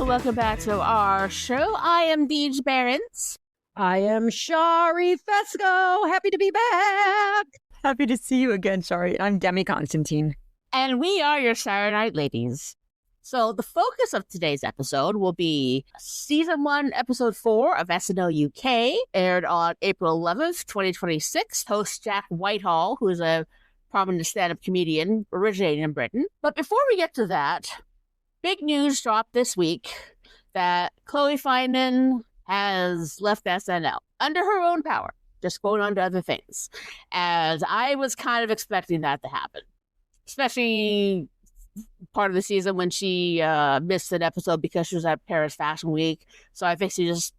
and welcome back to our show. I am Deej Barons. I am Shari Fesco. Happy to be back. Happy to see you again, Shari. I'm Demi Constantine. And we are your Saturday Night Ladies. So the focus of today's episode will be Season 1, Episode 4 of SNL UK, aired on April 11th, 2026. Host Jack Whitehall, who is a prominent stand-up comedian originating in Britain. But before we get to that, big news dropped this week that Chloe Fineman has left SNL under her own power, just going on to other things. And I was kind of expecting that to happen, especially part of the season when she missed an episode because she was at Paris Fashion Week. So I think she just...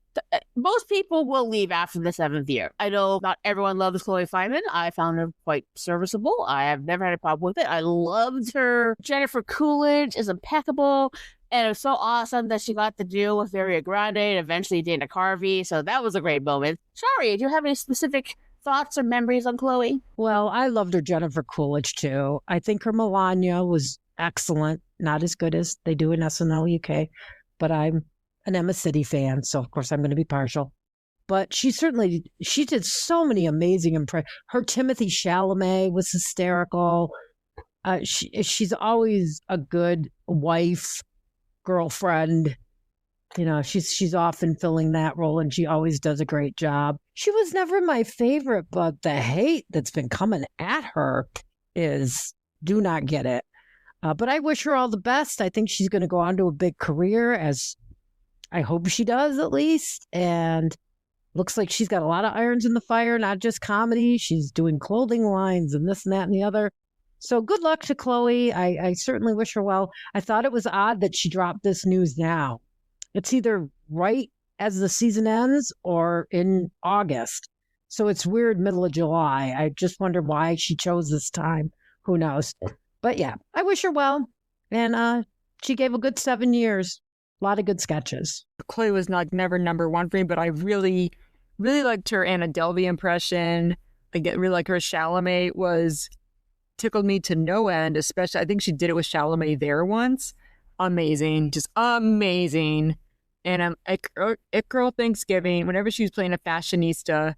Most people will leave after the 7th year. I know not everyone loves Chloe Fineman. I found her quite serviceable. I have never had a problem with it. I loved her. Jennifer Coolidge is impeccable. And it was so awesome that she got to deal with Ariana Grande and eventually Dana Carvey. So that was a great moment. Shari, do you have any specific thoughts or memories on Chloe? Well, I loved her Jennifer Coolidge, too. I think her Melania was excellent. Not as good as they do in SNL UK, but I'm an Emma City fan, so of course I'm going to be partial. But she did so many amazing impressions. Her Timothy Chalamet was hysterical. She's always a good wife, girlfriend. You know, she's often filling that role, and she always does a great job. She was never my favorite, but the hate that's been coming at her do not get it. But I wish her all the best. I think she's going to go on to a big career, as I hope she does at least. And looks like she's got a lot of irons in the fire, not just comedy. She's doing clothing lines and this and that and the other. So good luck to Chloe. I certainly wish her well. I thought it was odd that she dropped this news now. It's either right as the season ends or in August. So it's weird, middle of July. I just wonder why she chose this time. Who knows? But yeah, I wish her well. And she gave a good 7 years. A lot of good sketches. Chloe was never number one for me, but I really, really liked her Anna Delvey impression. I really like her Chalamet tickled me to no end, especially I think she did it with Chalamet there once. Amazing. Just amazing. And It Girl Thanksgiving, whenever she was playing a fashionista,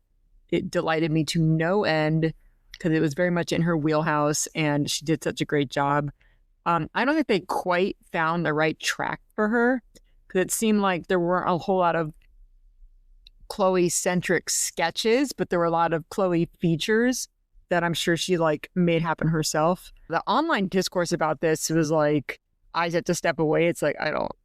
it delighted me to no end because it was very much in her wheelhouse and she did such a great job. I don't think they quite found the right track for her because it seemed like there weren't a whole lot of Chloe-centric sketches, but there were a lot of Chloe features that I'm sure she made happen herself. The online discourse about this was like, I had to step away. It's like,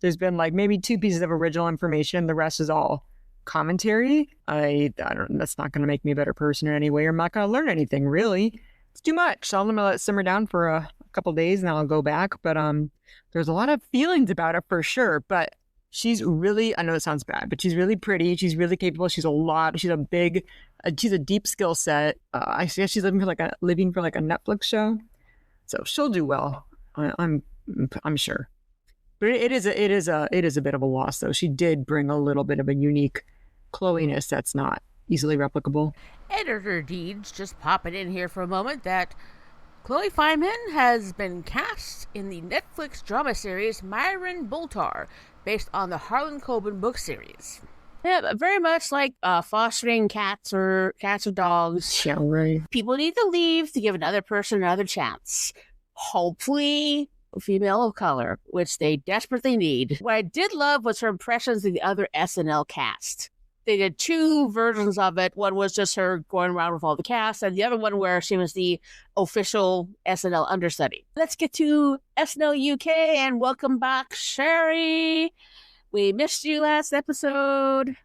there's been maybe 2 pieces of original information. The rest is all commentary. I don't, that's not going to make me a better person in any way. I'm not going to learn anything really. It's too much. So I'm going to let it simmer down for a couple days and then I'll go back. But there's a lot of feelings about it for sure. But she's really, I know it sounds bad, but she's really pretty. She's really capable. She's a deep skill set. I guess she's living for a Netflix show. So she'll do well. I'm sure. But it is a bit of a loss though. She did bring a little bit of a unique Chloe-ness that's not easily replicable. Editor Deeds just popping in here for a moment that Chloe Fineman has been cast in the Netflix drama series Myron Boltar, based on the Harlan Coben book series. Yeah, very much like fostering cats or dogs. Yeah, right. People need to leave to give another person another chance. Hopefully a female of color, which they desperately need. What I did love was her impressions of the other SNL cast. They did 2 versions of it. One was just her going around with all the cast, and the other one where she was the official SNL understudy. Let's get to SNL UK, and welcome back, Sherry. We missed you last episode.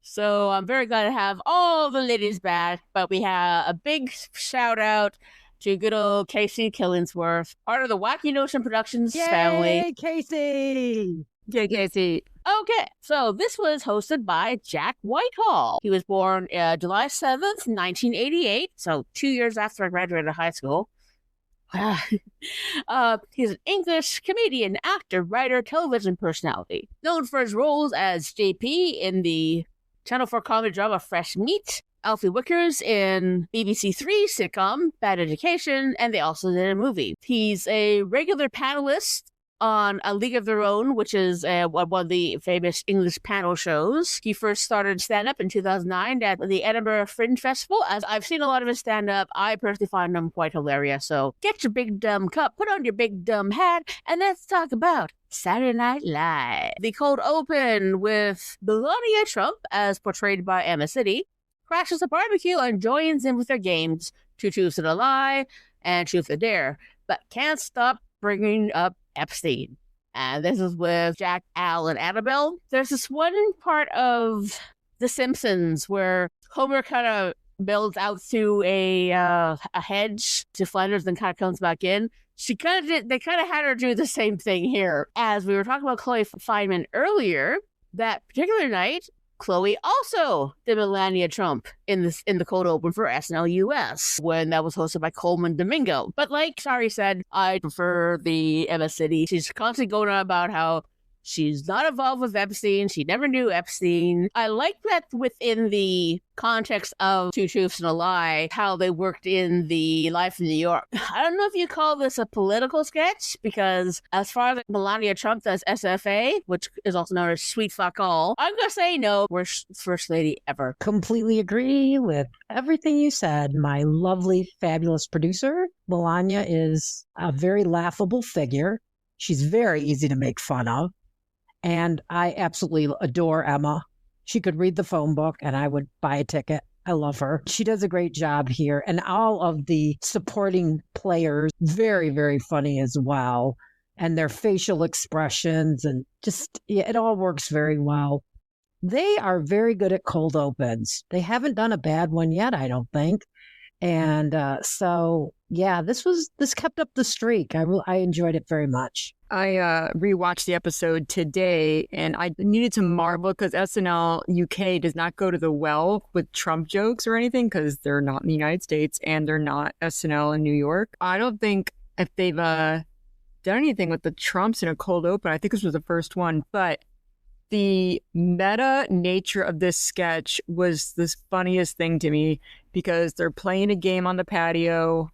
So I'm very glad to have all the ladies back, but we have a big shout out to good old Casey Killingsworth, part of the Wacky Notion Productions family. Yay, Casey! Yeah, Casey. Okay, so this was hosted by Jack Whitehall. He was born July 7th, 1988, so 2 years after I graduated high school. He's an English comedian, actor, writer, television personality, known for his roles as JP in the Channel 4 comedy drama Fresh Meat, Alfie Wickers in BBC Three sitcom Bad Education, and they also did a movie. He's a regular panelist on A League of Their Own, which is one of the famous English panel shows. He first started stand-up in 2009 at the Edinburgh Fringe Festival. As I've seen a lot of his stand-up, I personally find him quite hilarious. So get your big dumb cup, put on your big dumb hat, and let's talk about Saturday Night Live. The cold open with Melania Trump, as portrayed by Emma City, crashes a barbecue and joins in with their games, Two Truths and a Lie and Truth or Dare, but can't stop bringing up Epstein. And this is with Jack, Al, and Annabelle. There's this one part of The Simpsons where Homer kind of builds out through a hedge to Flanders and kind of comes back in. They kind of had her do the same thing here. As we were talking about Chloe Fineman earlier, that particular night, Chloe also did Melania Trump in the cold open for SNL US when that was hosted by Coleman Domingo. But like Sari said, I prefer the Emma City. She's constantly going on about how she's not involved with Epstein. She never knew Epstein. I like that within the context of Two Truths and a Lie, how they worked in the life in New York. I don't know if you call this a political sketch, because as far as Melania Trump does SFA, which is also known as Sweet Fuck All, I'm going to say no, worst first lady ever. Completely agree with everything you said, my lovely, fabulous producer. Melania is a very laughable figure. She's very easy to make fun of. And I absolutely adore Emma. She could read the phone book and I would buy a ticket. I love her. She does a great job here. And all of the supporting players, very, very funny as well. And their facial expressions and just, yeah, it all works very well. They are very good at cold opens. They haven't done a bad one yet, I don't think. And so, yeah, this kept up the streak. I enjoyed it very much. I rewatched the episode today, and I needed to marvel because SNL UK does not go to the well with Trump jokes or anything because they're not in the United States and they're not SNL in New York. I don't think if they've done anything with the Trumps in a cold open. I think this was the first one, but the meta nature of this sketch was the funniest thing to me because they're playing a game on the patio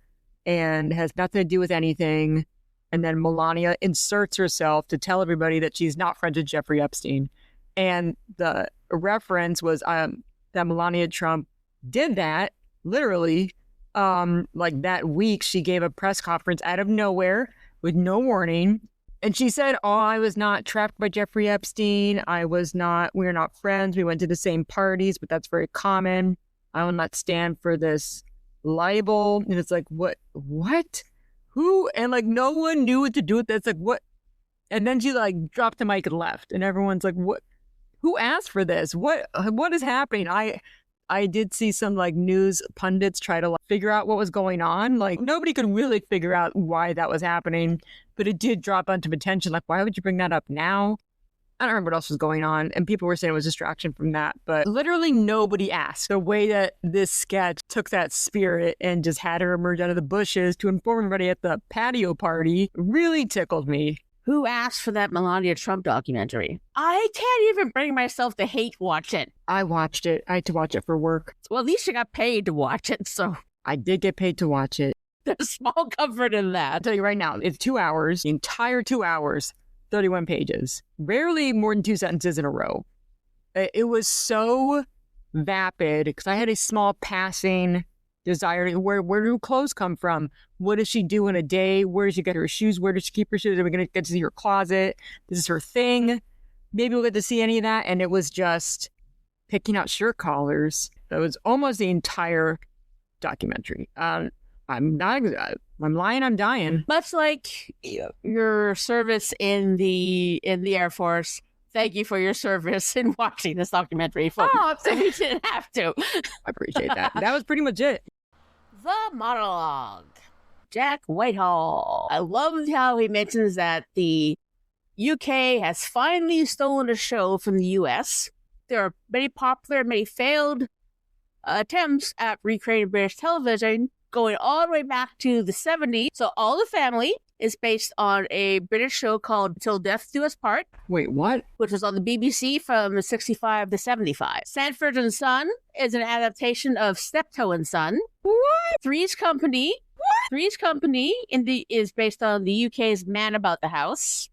and has nothing to do with anything. And then Melania inserts herself to tell everybody that she's not friends with Jeffrey Epstein. And the reference was that Melania Trump did that, literally, like that week. She gave a press conference out of nowhere with no warning. And she said, oh, I was not trapped by Jeffrey Epstein. We're not friends. We went to the same parties, but that's very common. I will not stand for this libel. And it's like, what? Who? And like, no one knew what to do with this. Like, what? And then she like dropped the mic and left. And everyone's like, what? Who asked for this? What is happening? I did see some like news pundits try to like, figure out what was going on. Like nobody could really figure out why that was happening, but it did drop onto attention. Like, why would you bring that up now? I don't remember what else was going on. And people were saying it was distraction from that, but literally nobody asked. The way that this sketch took that spirit and just had her emerge out of the bushes to inform everybody at the patio party really tickled me. Who asked for that Melania Trump documentary? I can't even bring myself to hate watch it. I watched it. I had to watch it for work. Well, at least you got paid to watch it, so. I did get paid to watch it. There's small comfort in that. I'll tell you right now, it's 2 hours, the entire 2 hours, 31 pages. Rarely more than 2 sentences in a row. It was so vapid because I had a small passing desire to, where do clothes come from? What does she do in a day? Where does she get her shoes? Where does she keep her shoes? Are we going to get to see her closet? This is her thing. Maybe we'll get to see any of that. And it was just picking out shirt collars. That was almost the entire documentary. I'm lying, I'm dying. Much like your service in the Air Force, thank you for your service in watching this documentary. Oh, you didn't have to. I appreciate that. That was pretty much it. The monologue. Jack Whitehall. I love how he mentions that the UK has finally stolen a show from the US. There are many popular, many failed attempts at recreating British television going all the way back to the 70s. So All the Family is based on a British show called Till Death Do Us Part. Wait, what? Which was on the BBC from 65 to 75. Sanford and Son is an adaptation of Steptoe and Son. What? Three's Company Three's Company is based on the UK's Man About the House.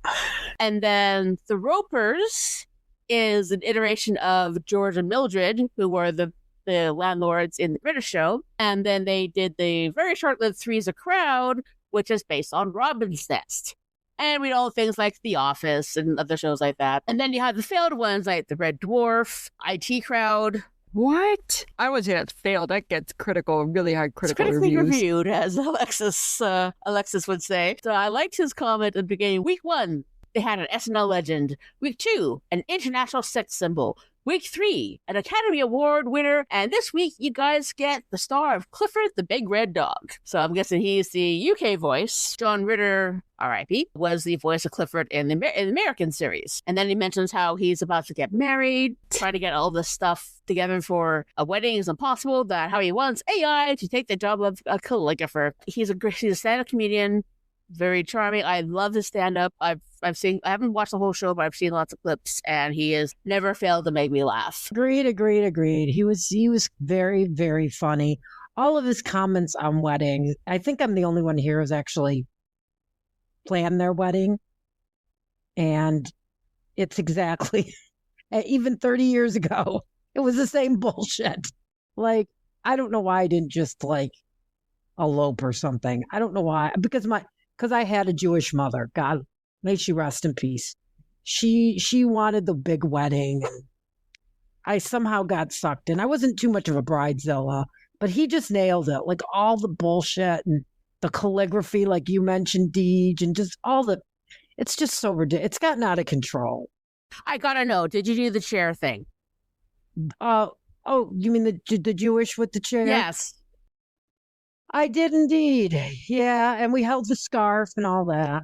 And then The Ropers is an iteration of George and Mildred, who were the landlords in the British show. And then they did the very short-lived Three's a Crowd, which is based on Robin's Nest. And we know things like The Office and other shows like that. And then you have the failed ones like The Red Dwarf, IT Crowd. What? I would say that's failed. That gets really high critical it's critically reviews. reviewed, as Alexis would say. So I liked his comment at the beginning. Week 1, they had an SNL legend. Week 2, an international sex symbol. Week 3, an Academy Award winner. And this week, you guys get the star of Clifford the Big Red Dog. So I'm guessing he's the UK voice. John Ritter, R.I.P., was the voice of Clifford in the American series. And then he mentions how he's about to get married, trying to get all this stuff together for a wedding is impossible, that how he wants AI to take the job of a calligrapher. He's a stand-up comedian, very charming. I love his stand-up. I haven't watched the whole show, but I've seen lots of clips, and he has never failed to make me laugh. Agreed. He was very, very funny. All of his comments on weddings. I think I'm the only one here who's actually planned their wedding. And it's exactly, even 30 years ago, it was the same bullshit. Like, I don't know why I didn't just elope or something. I don't know why. Because I had a Jewish mother. God, may she rest in peace. She wanted the big wedding. And I somehow got sucked in. I wasn't too much of a bridezilla, but he just nailed it. Like all the bullshit and the calligraphy, like you mentioned, Deej, and just it's just so ridiculous. It's gotten out of control. I gotta know, did you do the chair thing? Oh, you mean the Jewish with the chair? Yes. I did indeed. Yeah, and we held the scarf and all that.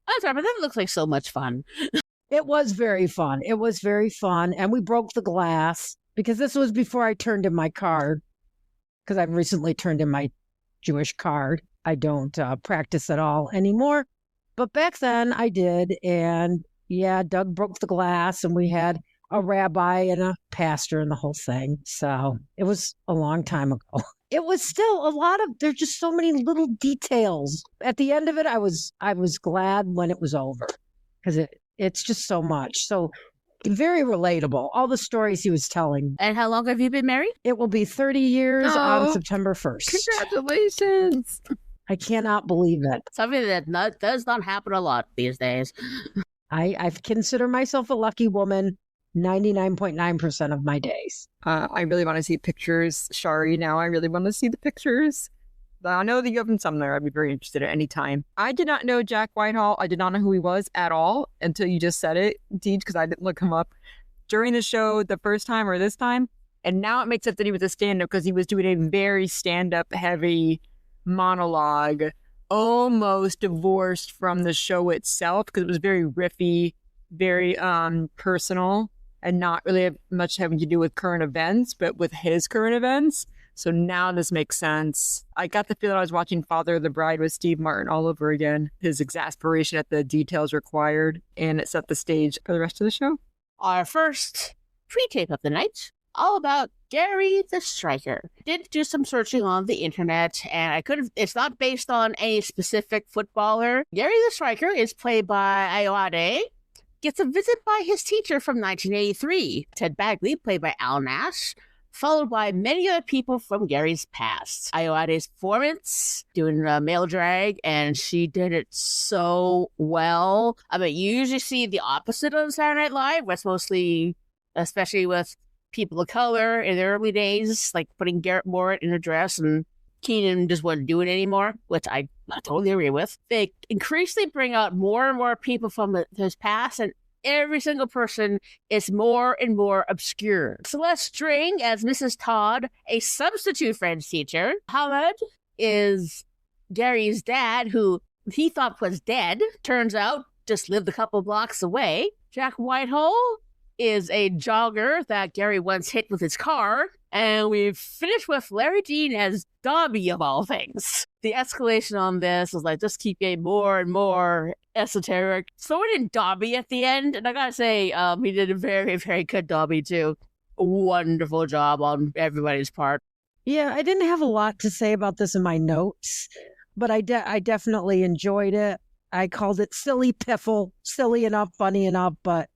I'm sorry, but that looks like so much fun. It was very fun. And we broke the glass because this was before I turned in my card, because I've recently turned in my Jewish card. I don't practice at all anymore. But back then I did. And yeah, Doug broke the glass and we had a rabbi and a pastor and the whole thing. So it was a long time ago. It was still there's just so many little details. At the end of it, I was glad when it was over because it's just so much. So very relatable. All the stories he was telling. And how long have you been married? It will be 30 years on September 1st. Congratulations. I cannot believe it. Something that does not happen a lot these days. I consider myself a lucky woman 99.9% of my days. I really want to see pictures, Shari. Now I really want to see the pictures. I know that you have them somewhere. I'd be very interested at any time. I did not know Jack Whitehall. I did not know who he was at all until you just said it, Deej, because I didn't look him up during the show the first time or this time. And now it makes sense that he was a stand-up because he was doing a very stand-up heavy monologue, almost divorced from the show itself because it was very riffy, very personal, and not really much having to do with current events, but with his current events. So now this makes sense. I got the feeling I was watching Father of the Bride with Steve Martin all over again. His exasperation at the details required, and it set the stage for the rest of the show. Our first pre-tape of the night, all about Gary the Striker. Did do some searching on the internet, and it's not based on any specific footballer. Gary the Striker is played by Ayoade, gets a visit by his teacher from 1983, Ted Bagley, played by Al Nash, followed by many other people from Gary's past. Ayoade's performance, doing male drag, and she did it so well. I mean, you usually see the opposite on Saturday Night Live, where it's mostly, especially with people of color in the early days, like putting Garrett Morritt in a dress, and Keenan just wouldn't do it anymore, which I totally agree with. They increasingly bring out more and more people from his past, and every single person is more and more obscure. Celeste String as Mrs. Todd, a substitute French teacher. Hamad is Gary's dad, who he thought was dead. Turns out just lived a couple blocks away. Jack Whitehall is a jogger that Gary once hit with his car. And we've finished with Larry Dean as Dobby, of all things. The escalation on this was just keep getting more and more esoteric. Throw in Dobby at the end, and I gotta say, he did a very, very good Dobby too. A wonderful job on everybody's part. Yeah, I didn't have a lot to say about this in my notes. but I definitely enjoyed it. I called it silly piffle, silly enough, funny enough, but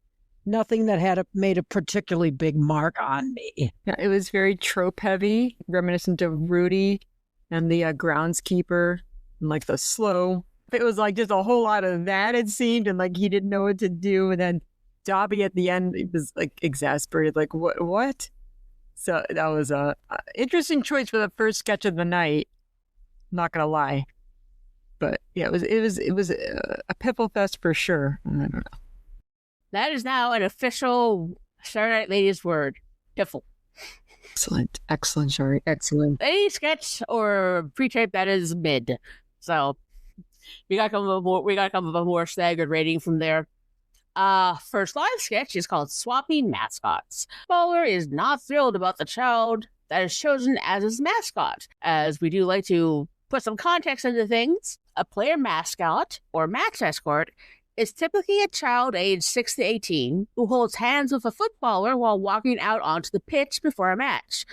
nothing that made a particularly big mark on me. Yeah, it was very trope heavy, reminiscent of Rudy and the groundskeeper, and like the slow. It was like just a whole lot of that, it seemed, and like he didn't know what to do. And then Dobby at the end, he was like exasperated, like what? So that was a interesting choice for the first sketch of the night. Not gonna lie, but yeah, it was a piffle fest for sure. I don't know. That is now an official Saturday Night Ladies word. Piffle. Excellent, Shari. Excellent. Any sketch or pre-tape that is mid. So we gotta come up with a more staggered rating from there. First live sketch is called Swapping Mascots. Bowler is not thrilled about the child that is chosen as his mascot, as we do like to put some context into things. A player mascot, or match escort, is typically a child aged 6 to 18 who holds hands with a footballer while walking out onto the pitch before a match.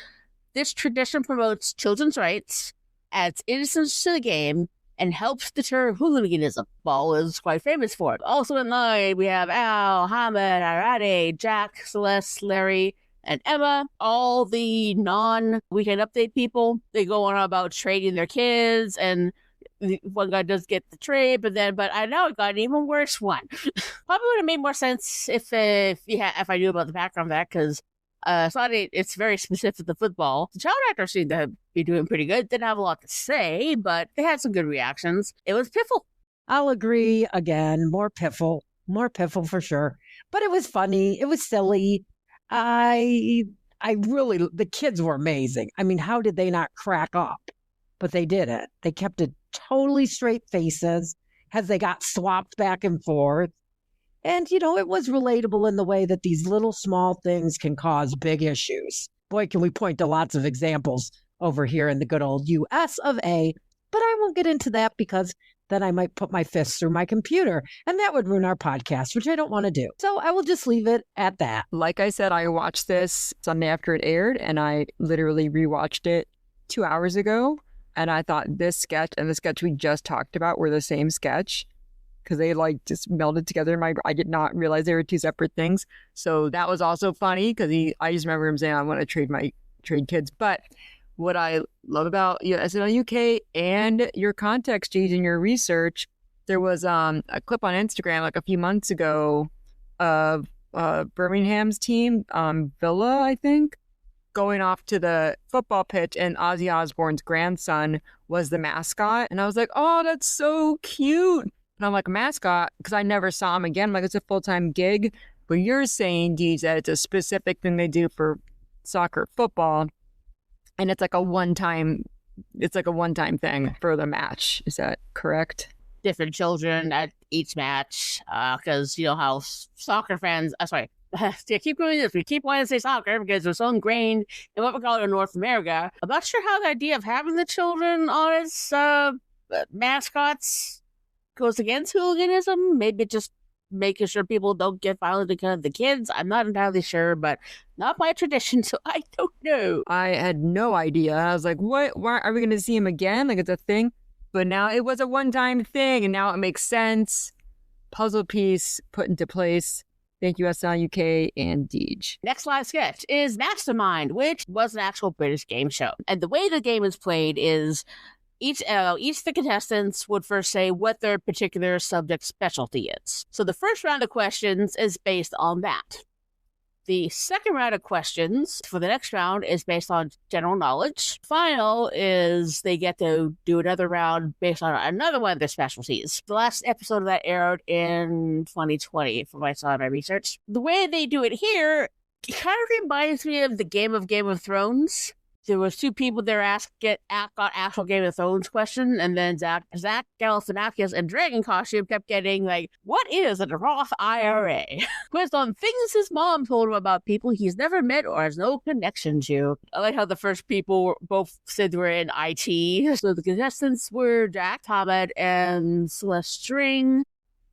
This tradition promotes children's rights, adds innocence to the game, and helps deter hooliganism. Ball is quite famous for it. Also in line, we have Al, Hamid, Arade, Jack, Celeste, Larry, and Emma, all the non-Weekend Update people. They go on about trading their kids, and one guy does get the trade, but I know it got an even worse one. Probably would have made more sense if I knew about the background of that, because it's very specific to football. The child actors seemed to be doing pretty good. Didn't have a lot to say, but they had some good reactions. It was piffle. I'll agree again. More piffle for sure. But it was funny. It was silly. The kids were amazing. I mean, how did they not crack up? But they didn't. They kept it totally straight faces as they got swapped back and forth. And, it was relatable in the way that these little small things can cause big issues. Boy, can we point to lots of examples over here in the good old US of A. But I won't get into that because then I might put my fists through my computer and that would ruin our podcast, which I don't want to do. So I will just leave it at that. Like I said, I watched this Sunday after it aired, and I literally rewatched it 2 hours ago. And I thought this sketch and the sketch we just talked about were the same sketch, because they just melded together. I did not realize they were two separate things. So that was also funny, because I just remember him saying, I want to trade kids. But what I love about SNL UK and your context, G's, and your research, there was a clip on Instagram like a few months ago of Birmingham's team, Villa, I think, going off to the football pitch, and Ozzy Osbourne's grandson was the mascot. And I was like, oh, that's so cute. And I'm like, mascot? Because I never saw him again. I'm like, it's a full-time gig. But you're saying, Deej, that it's a specific thing they do for soccer, football, and it's like a one-time thing for the match. Is that correct? Different children at each match, because you know how soccer fans. Sorry. I keep doing this. We keep wanting to say soccer because it's so ingrained in what we call it in North America. I'm not sure how the idea of having the children on as mascots goes against hooliganism. Maybe just making sure people don't get violent because of the kids. I'm not entirely sure, but not my tradition, so I don't know. I had no idea. I was like, what? Why are we going to see him again? Like, it's a thing? But now it was a one-time thing, and now it makes sense. Puzzle piece put into place. Thank you, SNL UK and Deej. Next live sketch is Mastermind, which was an actual British game show. And the way the game is played is each of the contestants would first say what their particular subject specialty is. So the first round of questions is based on that. The second round of questions for the next round is based on general knowledge. Final is they get to do another round based on another one of their specialties. The last episode of that aired in 2020 from what I saw in my research. The way they do it here, it kind of reminds me of the Game of Thrones. There was two people there got actual Game of Thrones question, and then Zach Galifianakis in dragon costume kept getting like, what is a Roth IRA? Quizzed on things his mom told him about people he's never met or has no connection to. I like how the first people both said they were in IT. So the contestants were Jack, Hamid, and Celeste String.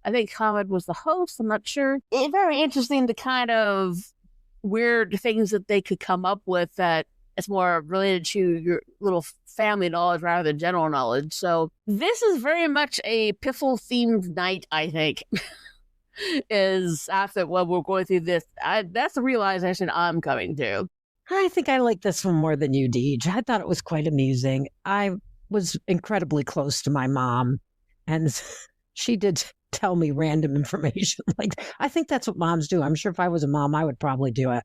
I think Hamid was the host, I'm not sure. It's very interesting the kind of weird things that they could come up with that It's more related to your little family knowledge rather than general knowledge. So this is very much a piffle-themed night, I think. Is after when we're going through this, that's the realization I'm coming to. I think I like this one more than you, Deej. I thought it was quite amusing. I was incredibly close to my mom, and she did tell me random information. Like, I think that's what moms do. I'm sure if I was a mom, I would probably do it.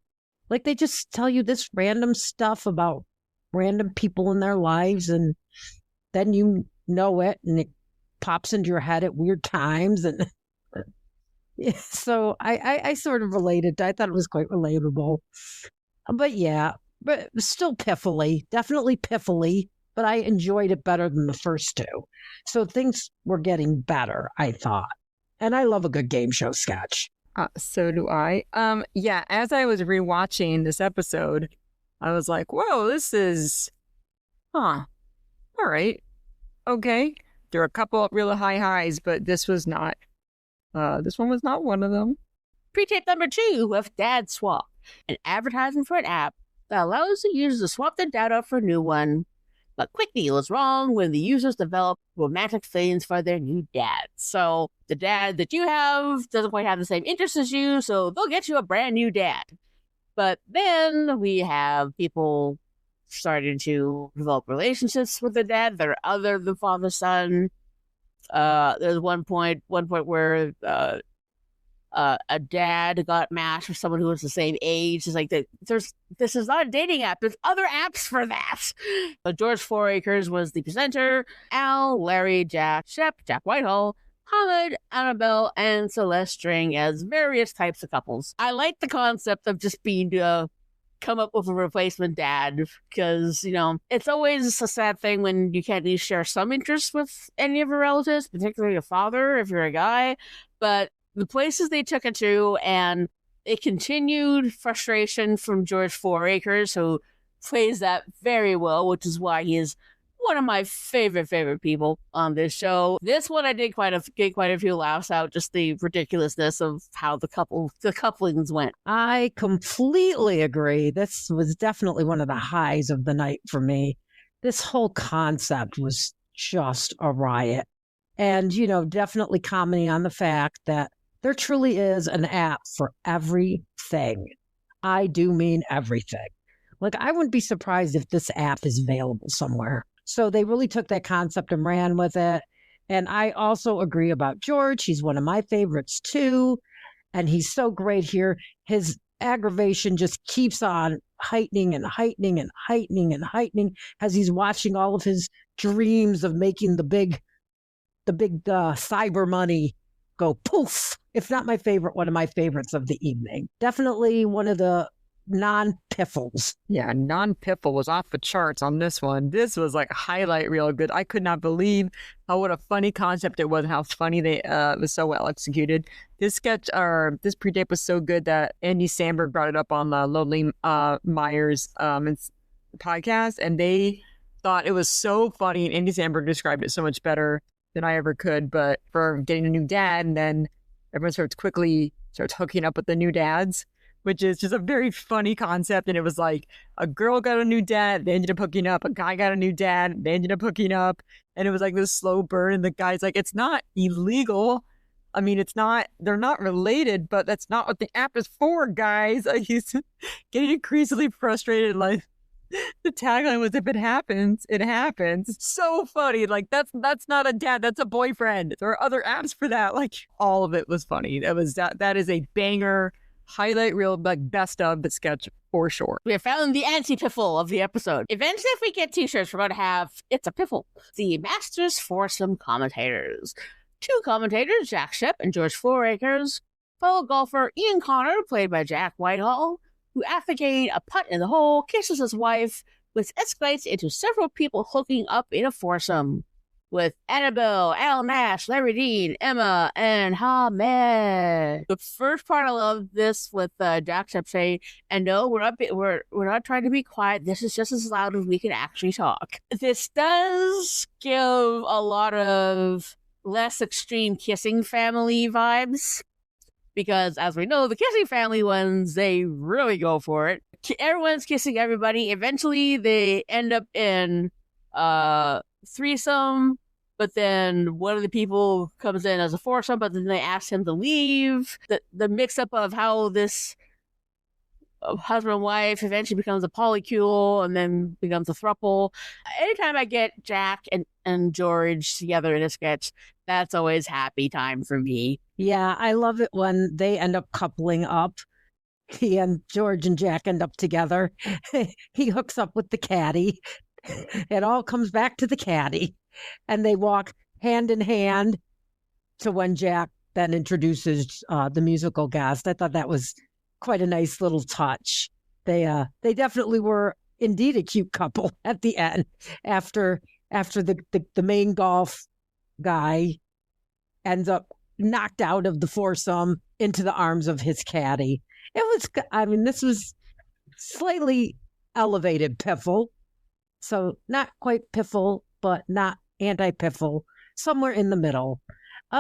Like, they just tell you this random stuff about random people in their lives, and then you know it, and it pops into your head at weird times. And so I sort of related. I thought it was quite relatable. But yeah, but still piffly, definitely piffly, but I enjoyed it better than the first two. So things were getting better, I thought. And I love a good game show sketch. So do I. Yeah, as I was rewatching this episode, I was like, whoa, this is, all right. Okay. There are a couple of really high highs, but this was not, this one was not one of them. Pre-tape number 2 with Dad Swap, an advertisement for an app that allows the users to swap their data for a new one. But quick deal is wrong when the users develop romantic feelings for their new dad. So the dad that you have doesn't quite have the same interests as you, so they'll get you a brand new dad. But then we have people starting to develop relationships with their dad that are other than father-son. There's one point where a dad got matched with someone who was the same age. It's like this is not a dating app. There's other apps for that. George Fouracres was the presenter. Al, Larry, Jack, Shep, Jack Whitehall, Hamid, Annabelle, and Celeste String as various types of couples. I like the concept of just being come up with a replacement dad because, it's always a sad thing when you can't at least share some interest with any of your relatives, particularly a father if you're a guy. But the places they took it to, and it continued frustration from George Fouracres, who plays that very well, which is why he is one of my favorite people on this show. This one I did get quite a few laughs out, just the ridiculousness of how the couplings went. I completely agree. This was definitely one of the highs of the night for me. This whole concept was just a riot. And, definitely commenting on the fact that there truly is an app for everything. I do mean everything. Like, I wouldn't be surprised if this app is available somewhere. So they really took that concept and ran with it. And I also agree about George. He's one of my favorites too. And he's so great here. His aggravation just keeps on heightening and heightening and heightening and heightening as he's watching all of his dreams of making the big cyber money go poof. If not my favorite, one of my favorites of the evening. Definitely one of the non-piffles. Yeah, non-piffle was off the charts on this one. This was like highlight real good. I could not believe what a funny concept it was and how funny they was so well executed. This sketch, this pre-tape was so good that Andy Samberg brought it up on the Lonely Myers podcast, and they thought it was so funny, and Andy Samberg described it so much better than I ever could. But for getting a new dad, and then everyone starts hooking up with the new dads, which is just a very funny concept. And it was like a girl got a new dad, they ended up hooking up. A guy got a new dad, they ended up hooking up. And it was like this slow burn. And the guy's like, it's not illegal. I mean, they're not related, but that's not what the app is for, guys. He's getting increasingly frustrated. Like, the tagline was, if it happens, it happens. So funny. Like, that's not a dad, that's a boyfriend. There are other apps for that. Like, all of it was funny. That is a banger, highlight reel, like best of the sketch for sure. We have found the anti-piffle of the episode. Eventually, if we get t-shirts, we're going to have It's a Piffle. The Masters Foursome commentators. 2 commentators, Jack Shep and George Fouracres. Fellow golfer Ian Connor, played by Jack Whitehall, who, after getting a putt in the hole, kisses his wife, which escalates into several people hooking up in a foursome, with Annabelle, Al Nash, Larry Dean, Emma, and Hamed. The first part I love this with Jack Shep saying, and no, we're not trying to be quiet. This is just as loud as we can actually talk. This does give a lot of less extreme Kissing Family vibes. Because, as we know, the Kissing Family ones, they really go for it. everyone's kissing everybody. Eventually, they end up in threesome, but then one of the people comes in as a foursome, but then they ask him to leave. The mix-up of how this husband and wife eventually becomes a polycule and then becomes a throuple. Anytime I get Jack and George together in a sketch, that's always happy time for me. Yeah, I love it when they end up coupling up. He and George and Jack end up together. He hooks up with the caddy. It all comes back to the caddy. And they walk hand in hand to when Jack then introduces the musical guest. I thought that was quite a nice little touch. They definitely were indeed a cute couple at the end after the main golf guy ends up knocked out of the foursome into the arms of his caddy. This was slightly elevated piffle. So not quite piffle, but not anti-piffle, somewhere in the middle.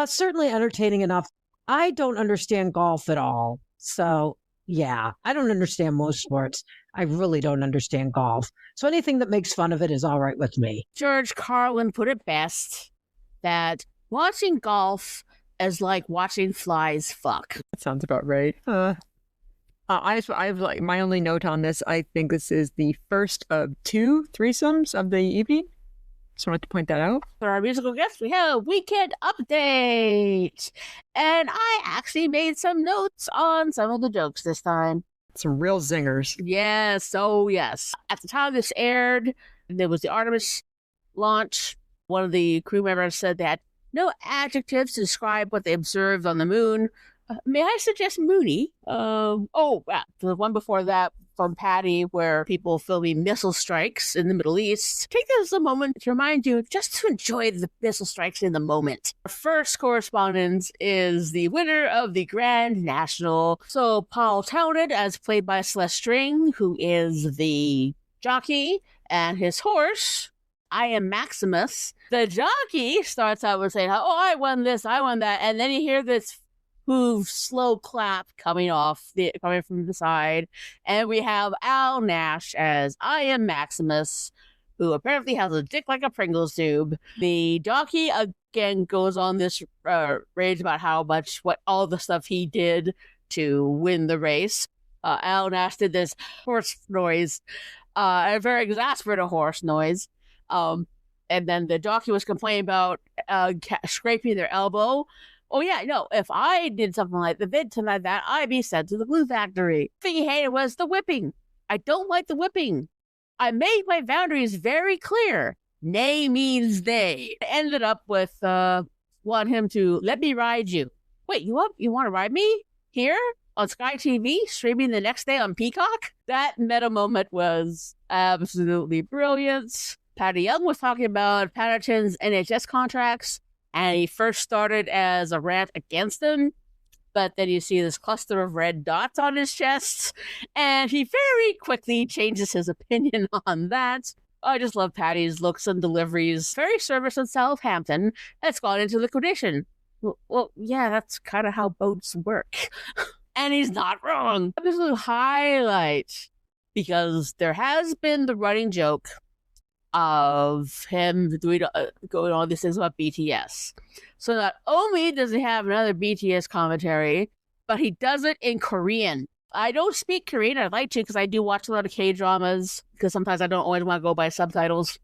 Certainly entertaining enough. I don't understand golf at all. So yeah, I don't understand most sports. I really don't understand golf. So anything that makes fun of it is all right with me. George Carlin put it best that watching golf is like watching flies fuck. That sounds about right. I have like my only note on this. I think this is the first of 2 threesomes of the evening. Just wanted to point that out. For our musical guest, we have a weekend update. And I actually made some notes on some of the jokes this time. Some real zingers. Yes, oh yes. At the time this aired, there was the Artemis launch. One of the crew members said they had no adjectives to describe what they observed on the moon. May I suggest moony? The one before that from Patty, where people filming missile strikes in the Middle East. Take this as a moment to remind you just to enjoy the missile strikes in the moment. Our first correspondence is the winner of the Grand National. So Paul Townend, as played by Celeste String, who is the jockey, and his horse, I Am Maximus. The jockey starts out with saying, "Oh, I won this, I won that," and then you hear this slow clap coming from the side, and we have Al Nash as I Am Maximus, who apparently has a dick like a Pringles tube. The jockey again goes on this rage about what all the stuff he did to win the race. Al Nash did this horse noise, a very exasperated horse noise. And then the jockey was complaining about scraping their elbow. Oh, yeah, no, if I did something like that, I'd be sent to the glue factory. The thing he hated was the whipping. I don't like the whipping. I made my boundaries very clear. Nay means nay. I ended up with want him to let me ride you. Wait, you want to ride me? Here? On Sky TV? Streaming the next day on Peacock? That meta moment was absolutely brilliant. Patty Young was talking about Patterson's NHS contracts. And he first started as a rant against them, but then you see this cluster of red dots on his chest, and he very quickly changes his opinion on that. I just love Patty's looks and deliveries. Very service in Southampton that's gone into liquidation. Well, yeah, that's kind of how boats work. And he's not wrong. This is a highlight, because there has been the running joke of him doing going all these things about BTS. So not only does he have another BTS commentary, but he does it in Korean. I don't speak Korean. I'd like to, because I do watch a lot of K-dramas, because sometimes I don't always want to go by subtitles.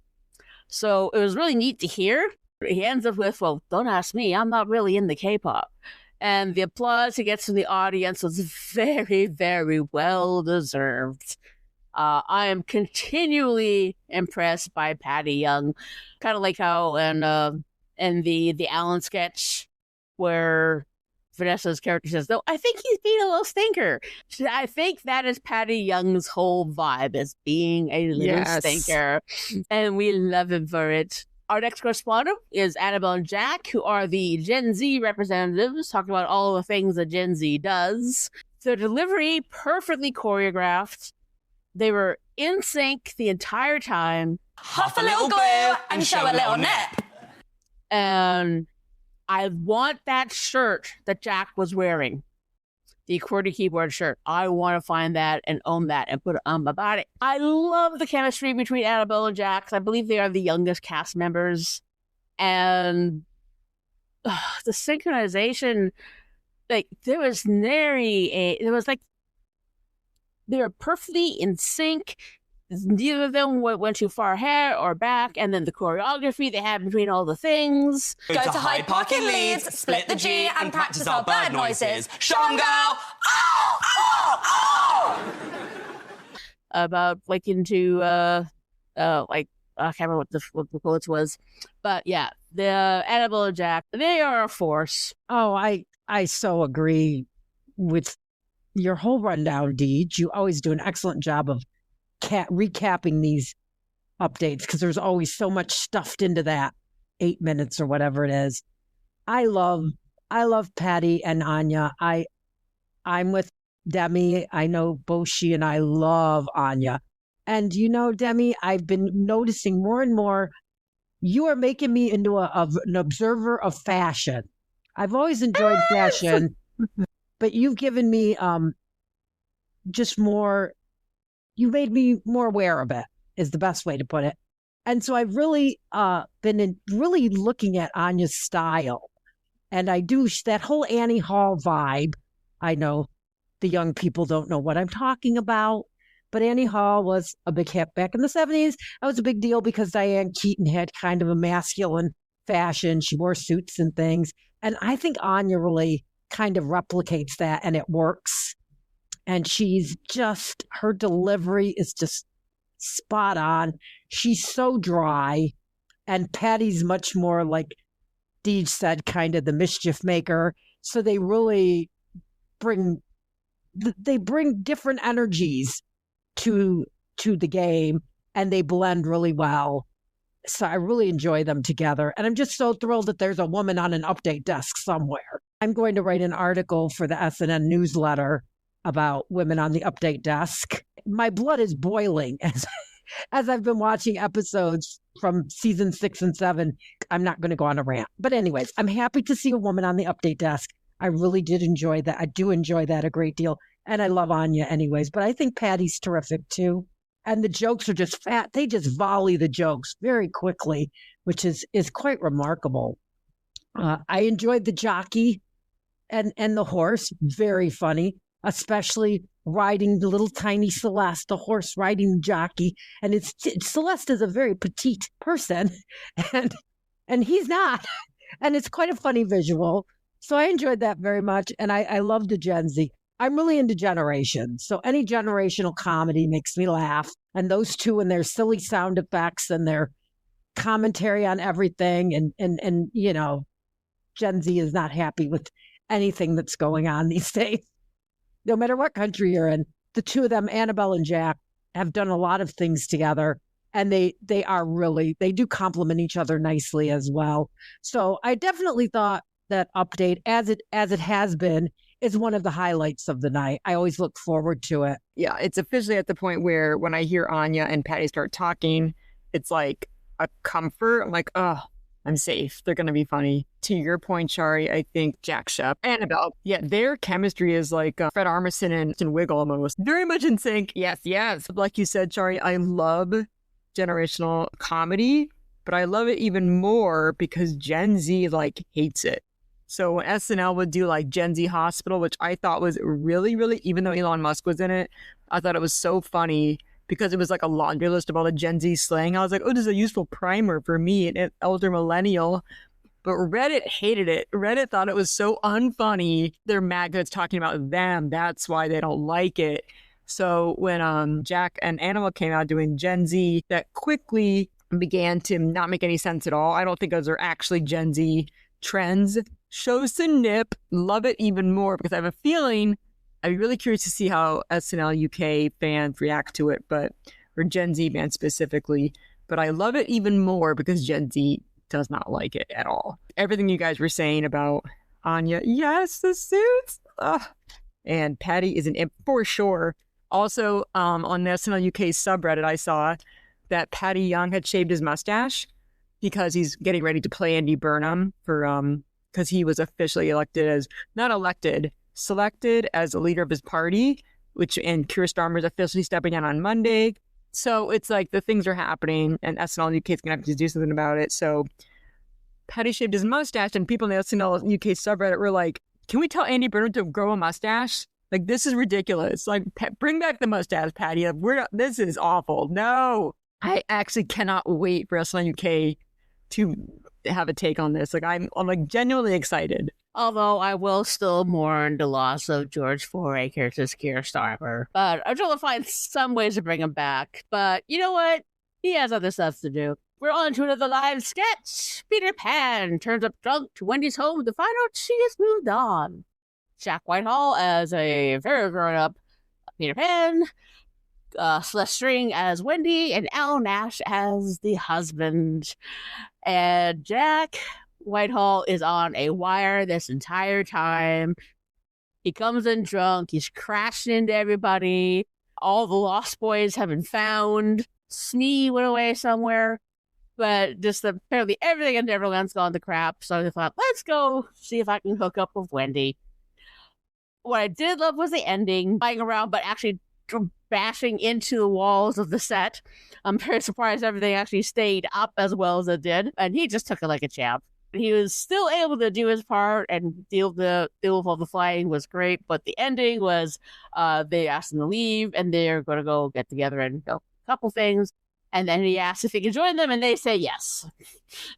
So it was really neat to hear. He ends up with, well, don't ask me. I'm not really into K-pop. And the applause he gets from the audience was very, very well deserved. I am continually impressed by Patty Young, kind of like how in the Alan sketch where Vanessa's character says, "No, I think he's being a little stinker." I think that is Patty Young's whole vibe, as being a little stinker, and we love him for it. Our next correspondent is Annabelle and Jack, who are the Gen Z representatives, talking about all the things that Gen Z does. Their delivery perfectly choreographed. They were in sync the entire time. Huff a little glue and show a little nip. And I want that shirt that Jack was wearing. the QWERTY keyboard shirt. I want to find that and own that and put it on my body. I love the chemistry between Annabelle and Jack. I believe they are the youngest cast members. And the synchronization, like, they were perfectly in sync. Neither of them went too far ahead or back, and then the choreography they had between all the things. Go to Hyde Park in Leeds, split the G and practice our bird noises. Show 'em, girl! Oh, oh, oh! About like into I can't remember what the quotes was, but yeah, the Annabelle and Jack, they are a force. Oh, I so agree with your whole rundown, Deej. You always do an excellent job of recapping these updates because there's always so much stuffed into that 8 minutes or whatever it is. I love Patty and Anya. I'm with Demi. I know both she and I love Anya. And you know, Demi, I've been noticing more and more you are making me into an observer of fashion. I've always enjoyed fashion, but you've given me just more. You made me more aware of it, is the best way to put it. And so I've really been really looking at Anya's style. And I do that whole Annie Hall vibe. I know the young people don't know what I'm talking about, but Annie Hall was a big hit back in the 70s. That was a big deal because Diane Keaton had kind of a masculine fashion. She wore suits and things. And I think Anya really kind of replicates that, and it works. And her delivery is just spot on. She's so dry. And Patty's much more, like Deej said, kind of the mischief maker. So they really bring different energies to the game, and they blend really well. So I really enjoy them together. And I'm just so thrilled that there's a woman on an update desk somewhere. I'm going to write an article for the SNN newsletter about women on the update desk. My blood is boiling as I've been watching episodes from season 6 and 7. I'm not going to go on a rant. But anyways, I'm happy to see a woman on the update desk. I really did enjoy that. I do enjoy that a great deal. And I love Anya anyways. But I think Patty's terrific too. And the jokes are just fat. They just volley the jokes very quickly, which is quite remarkable. I enjoyed the jockey and the horse. Very funny. Especially riding the little tiny Celeste, the horse riding the jockey. And Celeste is a very petite person, and he's not. And it's quite a funny visual. So I enjoyed that very much. And I love the Gen Z. I'm really into generations. So any generational comedy makes me laugh. And those two and their silly sound effects and their commentary on everything. And you know, Gen Z is not happy with anything that's going on these days. No matter what country you're in, the two of them, Annabelle and Jack, have done a lot of things together, and they do complement each other nicely as well. So I definitely thought that update, as it has been, is one of the highlights of the night. I always look forward to it. Yeah, it's officially at the point where when I hear Anya and Patty start talking, it's like a comfort. I'm like, oh, I'm safe. They're going to be funny. To your point, Shari, I think Jack Shep, Annabelle, yeah, their chemistry is like Fred Armisen and Wiggle almost. Very much in sync. Yes, yes. Like you said, Shari, I love generational comedy, but I love it even more because Gen Z like hates it. So when SNL would do like Gen Z Hospital, which I thought was really, really, even though Elon Musk was in it, I thought it was so funny because it was like a laundry list of all the Gen Z slang. I was like, oh, this is a useful primer for me, an elder millennial. But Reddit hated it. Reddit thought it was so unfunny. They're mad because it's talking about them. That's why they don't like it. So when Jack and Annabelle came out doing Gen Z, that quickly began to not make any sense at all. I don't think those are actually Gen Z trends. Shows to nip. Love it even more because I have a feeling I'd be really curious to see how SNL UK fans react to it, or Gen Z fans specifically. But I love it even more because Gen Z does not like it at all. Everything you guys were saying about Anya, yes, the suits. Ugh. And Patty is an imp for sure. Also, on the SNL UK subreddit, I saw that Patty Young had shaved his mustache because he's getting ready to play Andy Burnham for because he was officially elected as, not elected, selected as the leader of his party, and Keir Starmer's officially stepping down on Monday. So it's like the things are happening, and SNL UK is going to have to do something about it. So Patty shaved his mustache, and people in the SNL UK subreddit were like, can we tell Andy Burnham to grow a mustache? Like, this is ridiculous. Like, bring back the mustache, Patty. Like, this is awful. No. I actually cannot wait for SNL UK to have a take on this. Like, I'm like genuinely excited. Although I will still mourn the loss of George Fouracres' Keir Starmer. But I'm trying to find some ways to bring him back. But you know what? He has other stuff to do. We're on to another live sketch. Peter Pan turns up drunk to Wendy's home to find out she has moved on. Jack Whitehall as a very grown-up Peter Pan. Celeste String as Wendy, and Al Nash as the husband. And Jack Whitehall is on a wire this entire time. He comes in drunk. He's crashing into everybody. All the Lost Boys have been found. Smee went away somewhere. But just apparently everything in Neverland's gone to crap. So they thought, let's go see if I can hook up with Wendy. What I did love was the ending. Flying around, but actually bashing into the walls of the set. I'm very surprised everything actually stayed up as well as it did. And he just took it like a champ. He was still able to do his part and deal with all the flying was great. But the ending was they asked him to leave and they're going to go get together and go a couple things. And then he asked if he could join them and they say yes.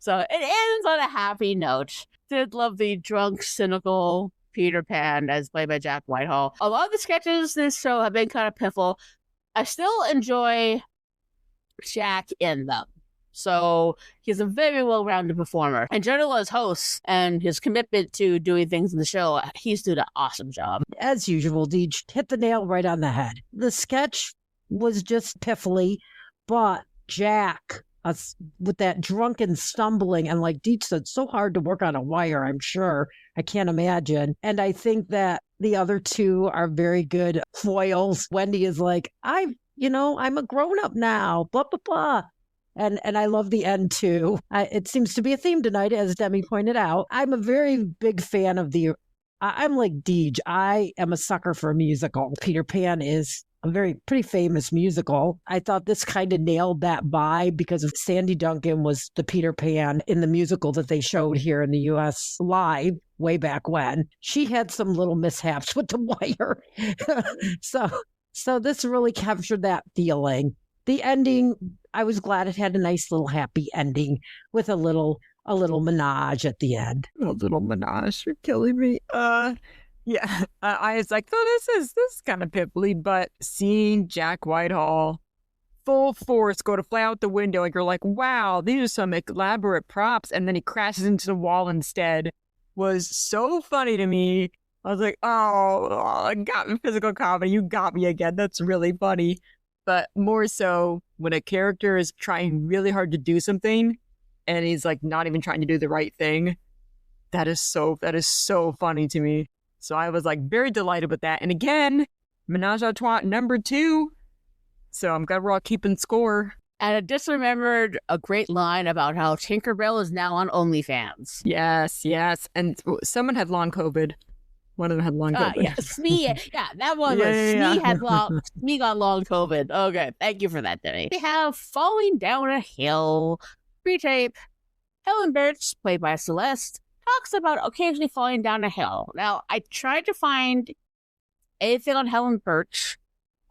So it ends on a happy note. Did love the drunk, cynical Peter Pan as played by Jack Whitehall. A lot of the sketches this show have been kind of piffle. I still enjoy Jack in them. So he's a very well-rounded performer. And generally as host and his commitment to doing things in the show, he's doing an awesome job. As usual, Deej hit the nail right on the head. The sketch was just piffly, but Jack, with that drunken stumbling, and like Deej said, so hard to work on a wire, I'm sure. I can't imagine. And I think that the other two are very good foils. Wendy is like, I'm a grown-up now, blah, blah, blah. And I love the end, too. It seems to be a theme tonight, as Demi pointed out. I'm a very big fan of I'm like Deej. I am a sucker for a musical. Peter Pan is a pretty famous musical. I thought this kind of nailed that vibe because of Sandy Duncan was the Peter Pan in the musical that they showed here in the U.S. live way back when. She had some little mishaps with the wire. So this really captured that feeling. The ending, I was glad it had a nice little happy ending with a little menage at the end. A little menage, you're killing me. Yeah, I was like, oh, this is kind of piffly, but seeing Jack Whitehall full force go to fly out the window, and you're like, wow, these are some elaborate props, and then he crashes into the wall instead, was so funny to me. I was like, oh, got me, physical comedy, you got me again. That's really funny. But more so when a character is trying really hard to do something, and he's like not even trying to do the right thing. That is so funny to me. So I was like very delighted with that. And again, Menage a Trois number 2. So I'm glad we're all keeping score. And I just remembered a great line about how Tinkerbell is now on OnlyFans. Yes. And someone had long COVID. One of them had long COVID. Yeah, Smee. Yeah, that one was Smee got long COVID. Okay, thank you for that, Denny. We have Falling Down a Hill. Pre-tape. Helen Birch, played by Celeste, talks about occasionally falling down a hill. Now, I tried to find anything on Helen Birch.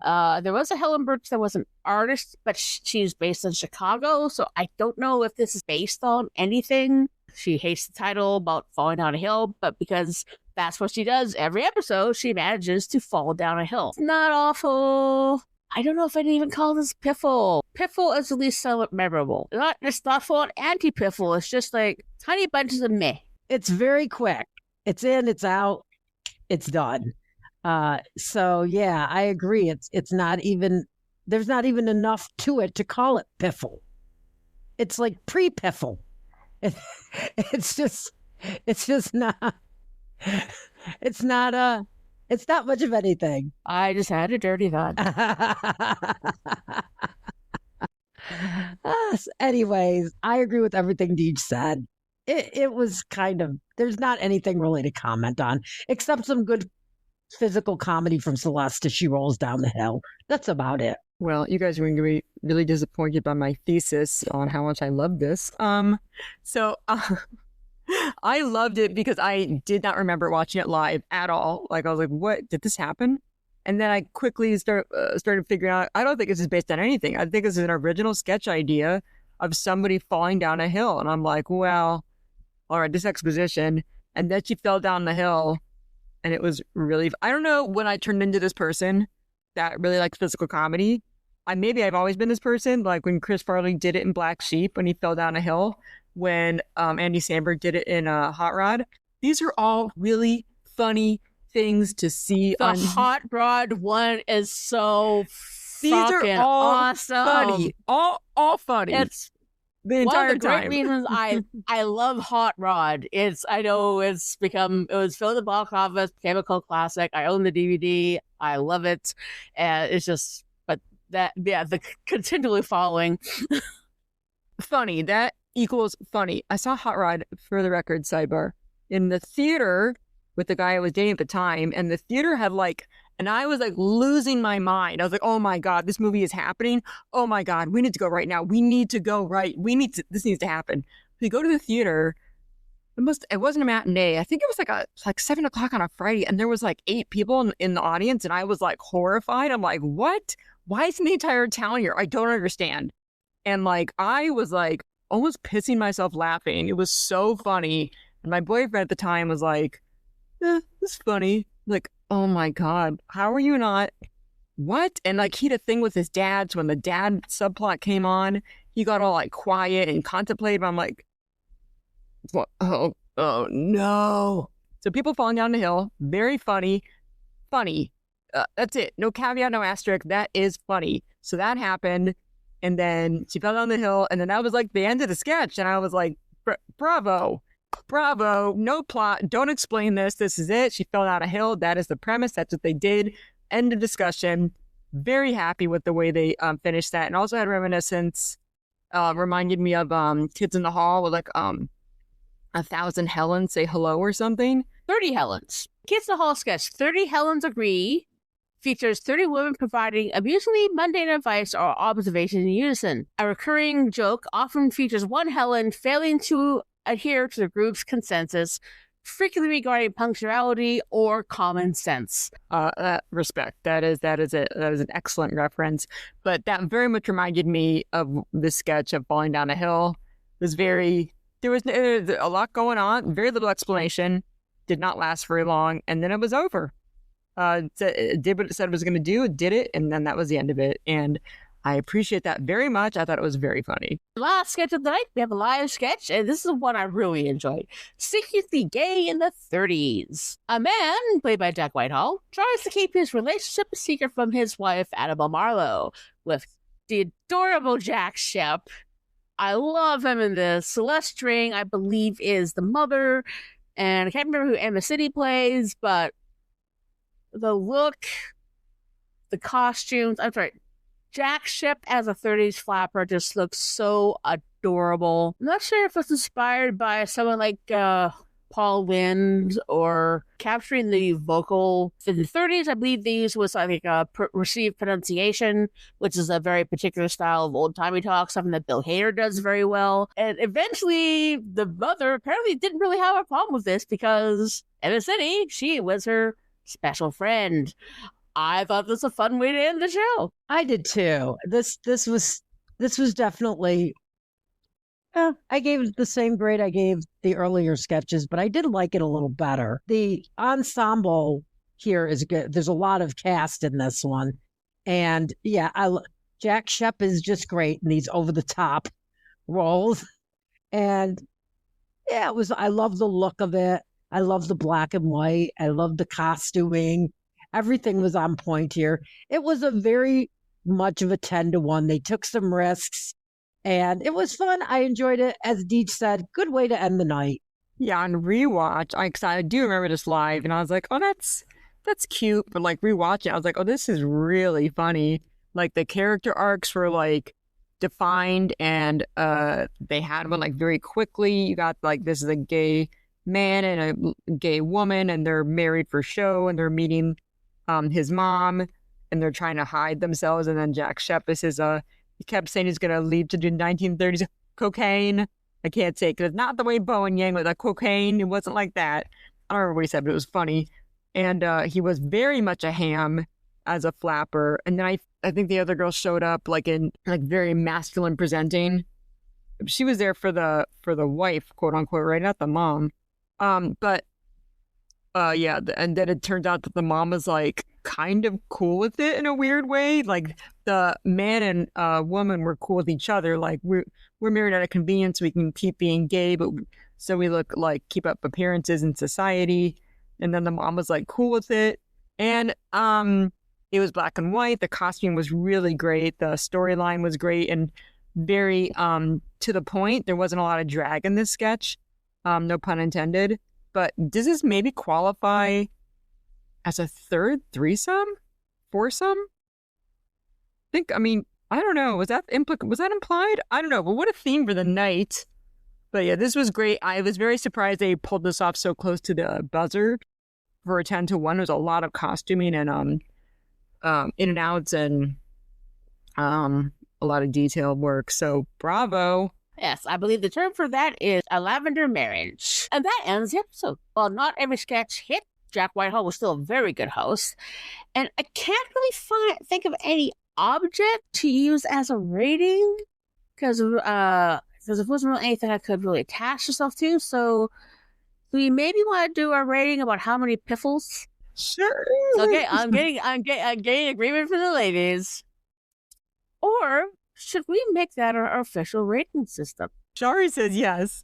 There was a Helen Birch that was an artist, but she's based in Chicago, so I don't know if this is based on anything. She hates the title about falling down a hill, but because that's what she does every episode, she manages to fall down a hill. It's not awful. I don't know if I'd even call this piffle. Piffle is at least somewhat memorable. It's not full on anti-piffle. It's just like tiny bunches of meh. It's very quick. It's in, it's out, it's done. So yeah, I agree. It's not even, there's not even enough to it to call it piffle. It's like pre-piffle. It's not much of anything. I just had a dirty thought. Anyways, I agree with everything Deej said. It was kind of, there's not anything really to comment on, except some good physical comedy from Celeste as she rolls down the hill. That's about it. Well, you guys are going to be really disappointed by my thesis on how much I love this. So I loved it because I did not remember watching it live at all. Like, I was like, what? Did this happen? And then I quickly started figuring out, I don't think this is based on anything. I think this is an original sketch idea of somebody falling down a hill. And I'm like, well, all right, this exposition. And then she fell down the hill. And it was really, I don't know when I turned into this person that really likes physical comedy. Maybe I've always been this person, like when Chris Farley did it in Black Sheep when he fell down a hill, when Andy Samberg did it in Hot Rod. These are all really funny things to see. The Hot Rod one is so These are fucking all awesome. funny. All funny. It's the entire one of the time. great reasons I love Hot Rod. I know it was filmed the box office, became a cult classic. I own the DVD. I love it. And it's just, but the continually following. Funny. That equals funny. I saw Hot Rod, for the record, sidebar, in the theater with the guy I was dating at the time, and the theater had and I was losing my mind. I was like, oh my God, this movie is happening. Oh my God, we need to go right now. We need to go right. This needs to happen. We go to the theater. It wasn't a matinee. I think it was like 7 o'clock on a Friday, and there was 8 people in the audience, and I was horrified. I'm like, what? Why isn't the entire town here? I don't understand. And I was almost pissing myself laughing. It was so funny. And my boyfriend at the time was like, it's funny. Oh my God, how are you not? What? And he had a thing with his dad. So when the dad subplot came on, he got all quiet and contemplative. I'm like, what? Oh no. So people falling down the hill, very funny. That's it. No caveat, no asterisk. That is funny. So that happened. And then she fell down the hill. And then that was the end of the sketch. And I was like, bravo. No plot. Don't explain this. This is it. She fell down a hill. That is the premise. That's what they did. End of discussion. Very happy with the way they finished that. And also had reminiscence. Reminded me of Kids in the Hall with 1,000 Helens say hello or something. 30 Helens. Kids in the Hall sketch. 30 Helens agree. Features 30 women providing amusingly mundane advice or observation in unison. A recurring joke often features one Helen failing to adhere to the group's consensus, frequently regarding punctuality or common sense. Respect. That is it. That is an excellent reference. But that very much reminded me of the sketch of falling down a hill. There was a lot going on, very little explanation, did not last very long, and then it was over. It did what it said it was going to do, it did it, and then that was the end of it. And I appreciate that very much. I thought it was very funny. Last sketch of the night, we have a live sketch, and this is one I really enjoyed. Secretly gay in the 30s. A man, played by Jack Whitehall, tries to keep his relationship a secret from his wife, Annabelle Marlowe, with the adorable Jack Shep. I love him in this. Celeste String, I believe, is the mother, and I can't remember who Emma City plays, but the look, the costumes, I'm sorry, Jack Shep as a 30s flapper just looks so adorable. I'm not sure if it's inspired by someone like Paul Lynde or capturing the vocal. In the 30s, I believe these was received pronunciation, which is a very particular style of old-timey talk, something that Bill Hader does very well. And eventually, the mother apparently didn't really have a problem with this because Emma City, she was her special friend. I thought this was a fun way to end the show. I did too. This was definitely. I gave it the same grade I gave the earlier sketches, but I did like it a little better. The ensemble here is good. There's a lot of cast in this one, and Jack Shep is just great in these over the top roles, and it was. I love the look of it. I love the black and white. I love the costuming. Everything was on point here. It was a very much of a 10-1. They took some risks and it was fun. I enjoyed it. As Deej said, good way to end the night. Yeah, on rewatch, I do remember this live and I was like, oh, that's cute. But rewatching, I was like, oh, this is really funny. The character arcs were defined and they had one very quickly. You got this is a gay man and a gay woman, and they're married for show, and they're meeting his mom, and they're trying to hide themselves. And then Jack Shepis is he kept saying he's going to leave to do 1930s cocaine. I can't say it because it's not the way Bowen Yang with cocaine. It wasn't like that. I don't remember what he said, but it was funny. And he was very much a ham as a flapper. And then I think the other girl showed up in very masculine presenting. She was there for the wife, quote unquote, right? Not the mom. But and then it turned out that the mom was kind of cool with it in a weird way. Like the man and woman were cool with each other. Like we're married out of convenience. We can keep being gay, but so we look keep up appearances in society. And then the mom was cool with it. And it was black and white. The costume was really great. The storyline was great and very to the point. There wasn't a lot of drag in this sketch. No pun intended. But does this maybe qualify as a third threesome? Foursome? I don't know. Was that implied? I don't know. But what a theme for the night. But yeah, this was great. I was very surprised they pulled this off so close to the buzzer for a 10-1. There was a lot of costuming and in and outs and a lot of detailed work. So bravo. Yes, I believe the term for that is a lavender marriage. And that ends the episode. While not every sketch hit, Jack Whitehall was still a very good host. And I can't really think of any object to use as a rating because there wasn't really anything I could really attach myself to. So we maybe want to do a rating about how many piffles. Sure. Okay, I'm getting agreement from the ladies. Or should we make that our official rating system? Shari says yes.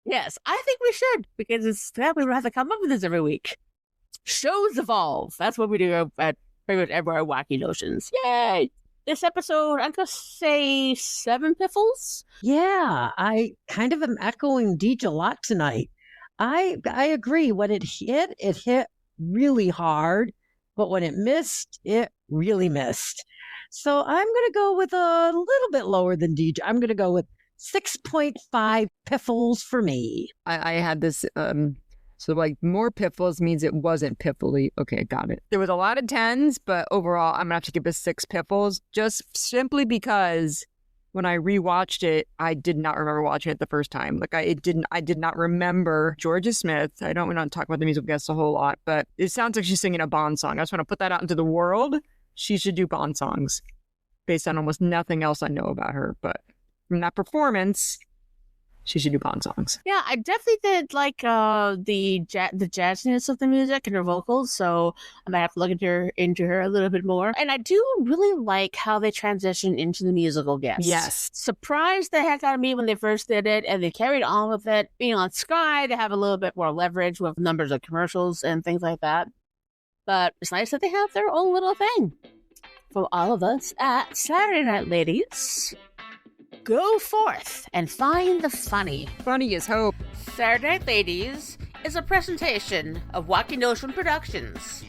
Yes, I think we should, because it's that we don't have to come up with this every week. Shows evolve. That's what we do at pretty much every Wacky Notions. Yay! This episode, I'm going to say 7 piffles. Yeah, I kind of am echoing Deej a lot tonight. I agree. When it hit really hard, but when it missed, it really missed. So I'm going to go with a little bit lower than DJ. I'm going to go with 6.5 piffles for me. I had this, more piffles means it wasn't piffly. Okay, got it. There was a lot of 10s, but overall, I'm going to have to give it 6 piffles, just simply because when I rewatched it, I did not remember watching it the first time. I did not remember Jorja Smith. I don't want to talk about the musical guests a whole lot, but it sounds like she's singing a Bond song. I just want to put that out into the world. She should do Bond songs based on almost nothing else I know about her. But from that performance, she should do Bond songs. Yeah, I definitely did like the jazziness of the music and her vocals, so I might have to look into her a little bit more. And I do really like how they transition into the musical guests. Yes. Surprised the heck out of me when they first did it, and they carried on with it. Being on Sky, they have a little bit more leverage with numbers of commercials and things like that. But it's nice that they have their own little thing. For all of us at Saturday Night Ladies, go forth and find the funny. Funny is hope. Saturday Night Ladies is a presentation of Wacky Notion Productions.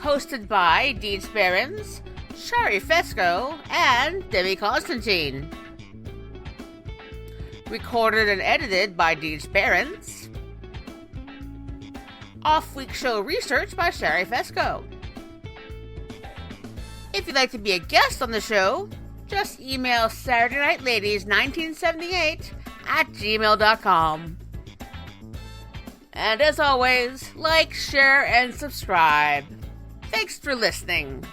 Hosted by Deej Behrens, Shari Fesco, and Debbie Constantine. Recorded and edited by Deej Behrens. Off-week show research by Shari Fesco. If you'd like to be a guest on the show, just email SaturdayNightLadies1978@gmail.com. And as always, like, share, and subscribe. Thanks for listening.